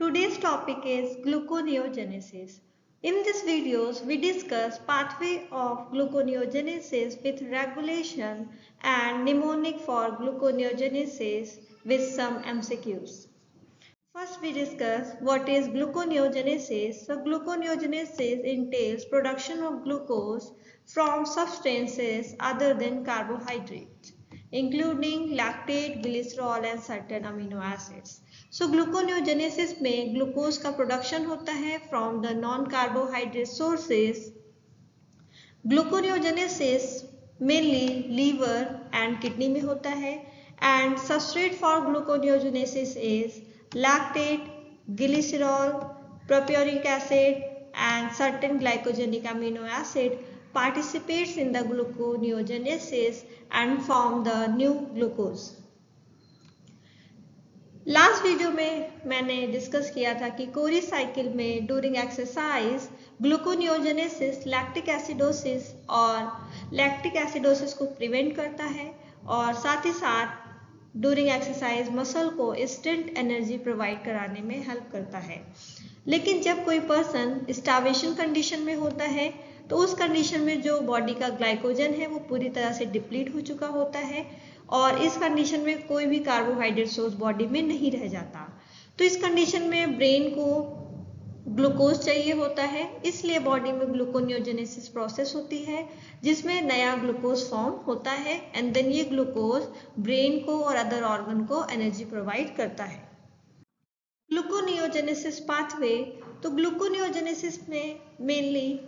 Today's topic is gluconeogenesis. In this videos, we discuss pathway of gluconeogenesis with regulation and mnemonic for gluconeogenesis with some MCQs. First, we discuss what is gluconeogenesis. So, gluconeogenesis entails production of glucose from substances other than carbohydrates, including lactate, glycerol and certain amino acids. So, gluconeogenesis में glucose का production होता है from the non-carbohydrate sources. Gluconeogenesis mainly liver and kidney में होता है and substrate for gluconeogenesis is lactate, glycerol, propionic acid and certain glycogenic amino acid participates in the gluconeogenesis and form the new glucose. Last video में मैंने discuss किया था कि कोरी cycle में during exercise gluconeogenesis lactic acidosis को prevent करता है और साथ ही साथ ड्यूरिंग एक्सरसाइज मसल को इंस्टेंट एनर्जी प्रोवाइड कराने में हेल्प करता है। लेकिन जब कोई पर्सन स्टार्वेशन कंडीशन में होता है तो उस कंडीशन में जो बॉडी का ग्लाइकोजन है वो पूरी तरह से डिप्लीट हो चुका होता है और इस कंडीशन में कोई भी कार्बोहाइड्रेट सोर्स बॉडी में नहीं रह जाता। तो इस कंडीशन में ब्रेन को ग्लूकोज चाहिए होता है, इसलिए बॉडी में ग्लूकोनियोजेनेसिस प्रोसेस होती है जिसमें नया ग्लूकोज फॉर्म होता है एंड देन ये ग्लूकोज ब्रेन को और अदर ऑर्गन को एनर्जी प्रोवाइड करता है। ग्लूकोनियोजेनेसिस पाथवे, तो ग्लूकोनियोजेनेसिस में मेनली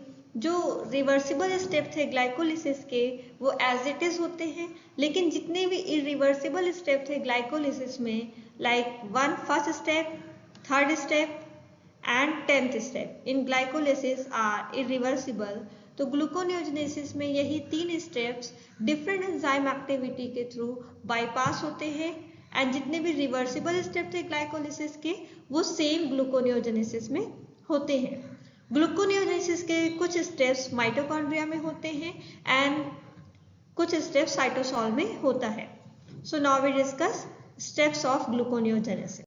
जो रिवर्सिबल स्टेप थे ग्लाइकोलिसिस के वो एज इट इज होते हैं, लेकिन जितने भी इरिवर्सिबल स्टेप थे ग्लाइकोलिसिस में like first step, third step and 10th step in glycolysis are irreversible. तो ग्लूकोनियोजेनेसिस में यही 3 स्टेप्स डिफरेंट एंजाइम एक्टिविटी के थ्रू बाईपास होते हैं एंड जितने भी रिवर्सिबल स्टेप थे ग्लाइकोलिसिस के वो सेम ग्लूकोनियोजेनेसिस में होते हैं। ग्लूकोनियोजेनेसिस के कुछ स्टेप्स माइटोकॉन्ड्रिया में होते हैं एंड कुछ स्टेप्स साइटोसॉल में होता है। So now we discuss steps of gluconeogenesis.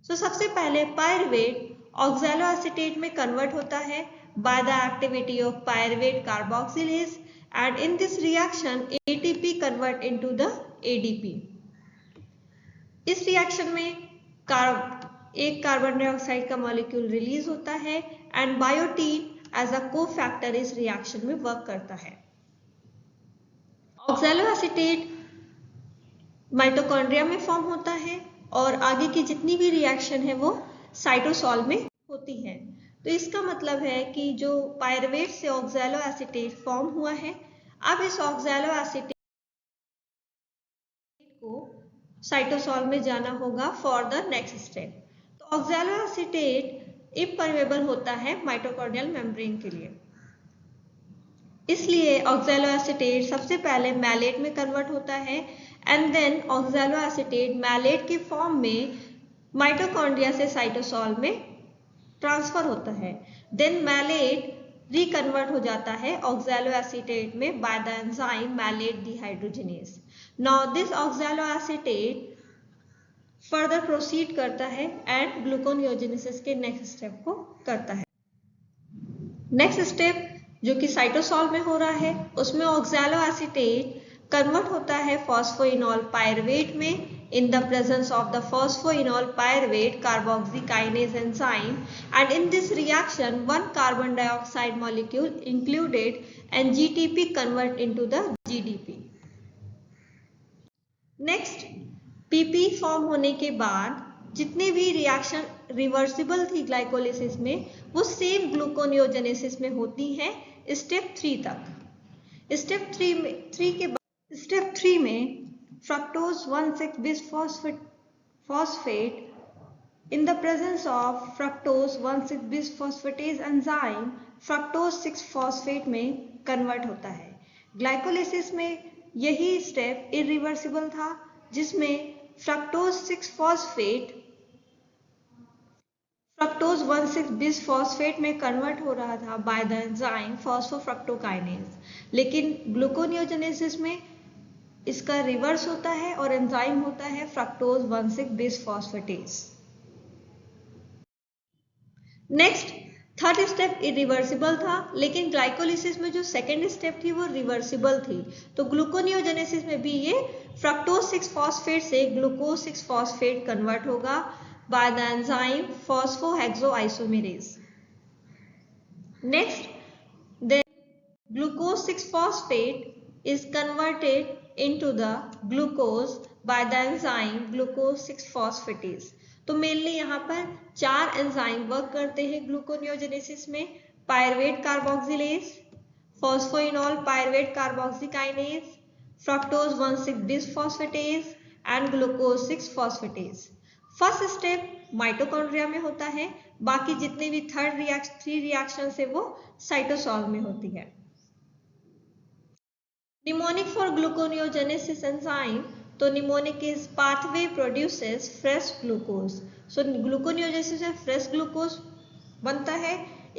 So सबसे पहले पायरुवेट ऑक्सैलो एसीटेट में कन्वर्ट होता है by the activity of pyruvate carboxylase and in this reaction ATP convert into the ADP. इस रिएक्शन में एक कार्बन डाइऑक्साइड का मॉलिक्यूल रिलीज होता है and biotin as a cofactor इस रिएक्शन में वर्क करता है। ऑक्सैलो एसीटेट माइटोकॉन्ड्रिया में फॉर्म होता है और आगे की जितनी भी रिएक्शन है वो साइटोसॉल में होती है। तो इसका मतलब है कि जो पायरुवेट से ऑक्सैलो एसीटेट फॉर्म हुआ है, अब इस ऑक्सैलो एसीटेट को साइटोसॉल में जाना होगा फॉर द नेक्स्ट स्टेप। तो ऑक्सैलो एसीटेट इम्परमेबल होता है माइटोकॉन्ड्रियल मेम्ब्रेन के लिए, इसलिए ऑक्सैलो एसीटेट सबसे पहले मैलेट में कन्वर्ट होता है and then oxaloacetate malate के फॉर्म में माइटोकॉन्ड्रिया से साइटोसॉल में ट्रांसफर होता है। देन मैलेट रिकन्वर्ट हो जाता है ऑक्सैलो एसीटेट में by the enzyme malate dehydrogenase. Now this oxaloacetate further proceed करता है एंड ग्लूकोनियोजेनेसिस के नेक्स्ट स्टेप को करता है। नेक्स्ट स्टेप जो कि साइटोसॉल में हो रहा है उसमें ऑक्सैलो एसीटेट कन्वर्ट होता है फॉस्फोइनॉल पायरुवेट में in the presence of the phosphoenol pyruvate carboxykinase enzyme, and in this reaction one carbon dioxide molecule included and GTP convert into the GDP. Next PP form होने के बाद जितने भी reaction reversible थी glycolysis में वो same gluconeogenesis में होती हैं स्टेप 3 तक। स्टेप 3 में fructose 1,6-bisphosphate in the presence of fructose 1,6-bisphosphatase enzyme fructose 6-phosphate में कन्वर्ट होता है। ग्लाइकोलिसिस में यही स्टेप इरिवर्सिबल था जिसमें fructose 1,6-bisphosphate में कन्वर्ट हो रहा था बाय द एंजाइम फॉस्फोफ्रक्टोकाइनेज, लेकिन ग्लूकोनियोजेनेसिस में इसका रिवर्स होता है और एंजाइम होता है fructose 1,6-bisphosphatase। Next third step irreversible था, लेकिन ग्लाइकोलिसिस में जो सेकेंड स्टेप थी वो रिवर्सिबल थी। तो ग्लूकोनियोजेनेसिस में भी ये फ्रक्टोज 6 फॉस्फेट से ग्लूकोज 6 फॉस्फेट कन्वर्ट होगा by the enzyme phosphohexoisomerase. Next glucose 6-phosphate is converted into the glucose by the enzyme glucose 6-phosphatase। तो मेनली यहाँ पर 4 एंजाइम वर्क करते हैं ग्लूकोनियोजेनेसिस में, pyruvate carboxylase, phosphoenol pyruvate carboxykinase, fructose 1,6 bisphosphatase and glucose 6 phosphatase. First step mitochondria में होता है, बाकी जितने भी थ्री रिएक्शन है वो साइटोसॉल में होती है। Mnemonic for gluconeogenesis enzyme, तो mnemonic is pathway produces fresh glucose। So gluconeogenesis में fresh glucose बनता है,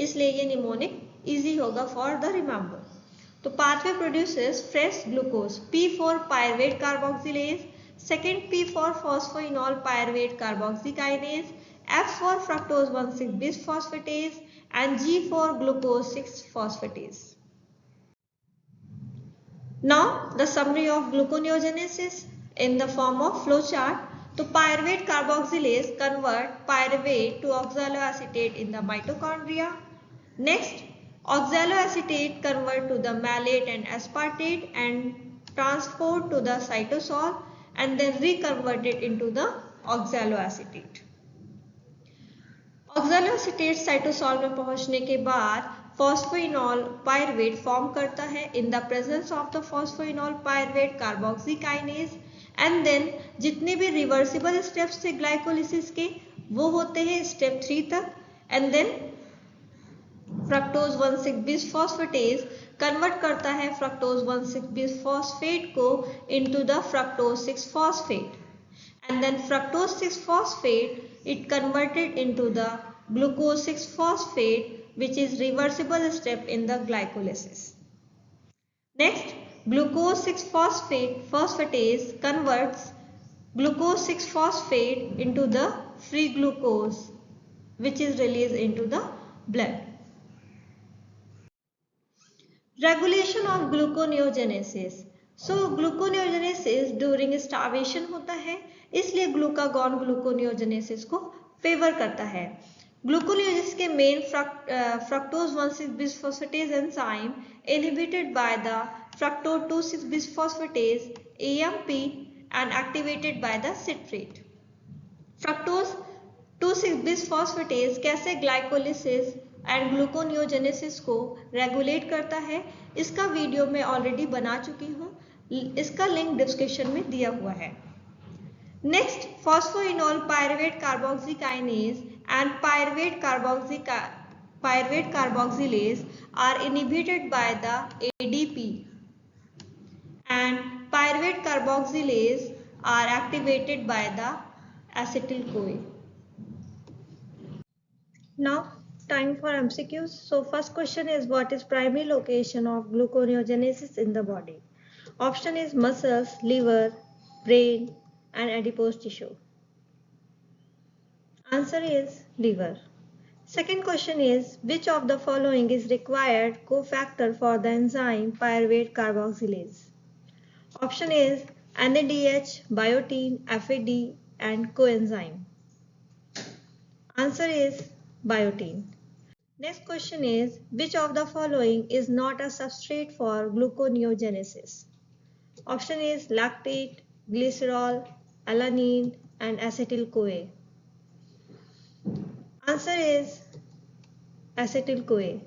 इसलिए ये mnemonic easy होगा for the remember। तो pathway produces fresh glucose, P for pyruvate carboxylase, second P for phosphoenol pyruvate carboxykinase, F for fructose 1,6 bisphosphatase and G for glucose 6 phosphatase। Now the summary of gluconeogenesis in the form of flowchart. तो pyruvate carboxylase convert pyruvate to oxaloacetate in the mitochondria. Next, oxaloacetate convert to the malate and aspartate and transport to the cytosol and then reconverted into the oxaloacetate। Oxaloacetate cytosol में पहुंचने के बाद phosphoenol pyruvate form करता है in the presence of the phosphoenol pyruvate carboxykinase and then जितने भी reversible steps थे glycolysis के वो होते हैं स्टेप 3 तक एंड देन फ्रक्टोज 1,6 बिस्फॉस्फेटेज कन्वर्ट करता है फ्रक्टोज 1,6 बिस्फॉस्फेट को into the fructose 6 phosphate and then fructose 6-phosphate it converted into the glucose 6-phosphate which is reversible step in the glycolysis. Next, glucose 6-phosphatase converts glucose 6-phosphate into the free glucose which is released into the blood. Regulation of gluconeogenesis. So gluconeogenesis during starvation होता है, इसलिए glucagon gluconeogenesis को favour करता है। Gluconeogenesis के main fructose 1,6 bisphosphatase enzyme inhibited by the fructose 2,6 bisphosphatase AMP and activated by the citrate. Fructose 2,6 bisphosphatase कैसे glycolysis and gluconeogenesis को regulate करता है, इसका वीडियो मैं ऑलरेडी बना चुकी हूँ, इसका लिंक डिस्क्रिप्शन में दिया हुआ है। Next, phosphoenol pyruvate carboxykinase and pyruvate carboxylase are inhibited by the ADP and pyruvate carboxylase are activated by the acetyl-CoA. Now, time for MCQs. So, first question is what is primary location of gluconeogenesis in the body? Option is muscles, liver, brain and adipose tissue. Answer is liver. Second question is which of the following is required cofactor for the enzyme pyruvate carboxylase? Option is NADH, biotin, FAD and coenzyme. Answer is biotin. Next question is which of the following is not a substrate for gluconeogenesis? Option is lactate, glycerol, alanine and acetyl-CoA. Answer is acetyl-CoA.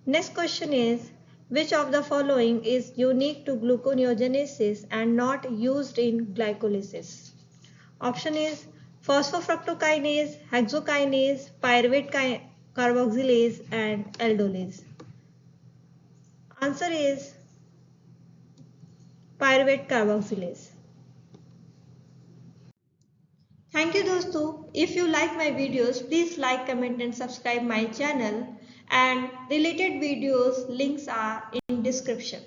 Next question is which of the following is unique to gluconeogenesis and not used in glycolysis? Option is phosphofructokinase, hexokinase, pyruvate carboxylase and aldolase. Answer is pyruvate carboxylase. Thank you दोस्तों. If you like my videos, please like, comment and subscribe my channel and related videos links are in description.